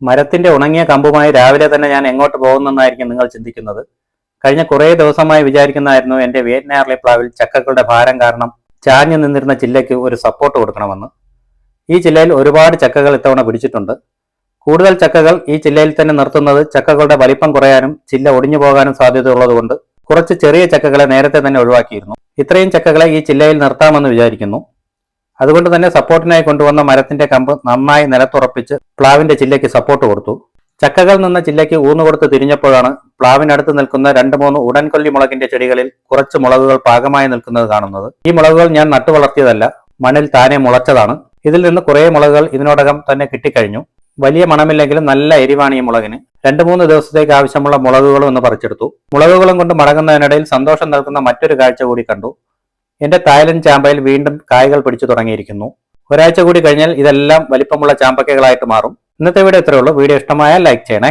മരത്തിന്റെ ഉണങ്ങിയ കമ്പുമായി രാവിലെ തന്നെ ഞാൻ എങ്ങോട്ട് പോകുന്നെന്നായിരിക്കും നിങ്ങൾ ചിന്തിക്കുന്നത്. കഴിഞ്ഞ കുറേ ദിവസമായി വിചാരിക്കുന്നതായിരുന്നു എന്റെ വിയറ്റ്നാമിലെ പ്ലാവിൽ ചക്കകളുടെ ഭാരം കാരണം ചാഞ്ഞു നിന്നിരുന്ന ചില്ലയ്ക്ക് ഒരു സപ്പോർട്ട് കൊടുക്കണമെന്ന്. ഈ ചില്ലയിൽ ഒരുപാട് ചക്കകൾ ഇത്തവണ പിടിച്ചിട്ടുണ്ട്. കൂടുതൽ ചക്കകൾ ഈ ചില്ലയിൽ തന്നെ നിർത്തുന്നത് ചക്കകളുടെ വലിപ്പം കുറയാനും ചില്ല ഒടിഞ്ഞു പോകാനും സാധ്യതയുള്ളതുകൊണ്ട് കുറച്ച് ചെറിയ ചക്കകളെ നേരത്തെ തന്നെ ഒഴിവാക്കിയിരുന്നു. ഇത്രയും ചക്കകളെ ഈ ചില്ലയിൽ നിർത്താമെന്ന് വിചാരിക്കുന്നു. അതുകൊണ്ട് തന്നെ സപ്പോർട്ടിനായി കൊണ്ടുവന്ന മരത്തിന്റെ കമ്പ് നന്നായി നിലത്തുറപ്പിച്ച് പ്ലാവിന്റെ ചില്ലയ്ക്ക് സപ്പോർട്ട് കൊടുത്തു. ചക്കകൾ നിന്ന ചില്ലയ്ക്ക് ഊന്നുകൊടുത്ത് തിരിഞ്ഞപ്പോഴാണ് പ്ലാവിനടുത്ത് നിൽക്കുന്ന 2-3 ഉടൻകൊല്ലി മുളകിന്റെ ചെടികളിൽ കുറച്ച് മുളകുകൾ പാകമായി നിൽക്കുന്നത് കാണുന്നത്. ഈ മുളകുകൾ ഞാൻ നട്ടു വളർത്തിയതല്ല, മണ്ണിൽ താനെ മുളച്ചതാണ്. ഇതിൽ നിന്ന് കുറേ മുളകുകൾ ഇതിനോടകം തന്നെ കിട്ടിക്കഴിഞ്ഞു. വലിയ മണമില്ലെങ്കിലും നല്ല എരിവാണ് ഈ മുളകിന്. 2-3 ദിവസത്തേക്ക് ആവശ്യമുള്ള മുളകുകളും ഒന്ന് പറിച്ചെടുത്തു. മുളകുകളും കൊണ്ട് മടങ്ങുന്നതിനിടയിൽ സന്തോഷം നൽകുന്ന മറ്റൊരു കാഴ്ച കൂടി കണ്ടു. എന്റെ തായ്ലൻഡ് ചാമ്പയിൽ വീണ്ടും കായ്കൾ പിടിച്ചു തുടങ്ങിയിരിക്കുന്നു. ഒരാഴ്ച കൂടി കഴിഞ്ഞാൽ ഇതെല്ലാം വലിപ്പമുള്ള ചാമ്പക്കകളായിട്ട് മാറും. ഇന്നത്തെ വീഡിയോ ഇത്രയേ ഉള്ളൂ. വീഡിയോ ഇഷ്ടമായാൽ ലൈക്ക് ചെയ്യണേ.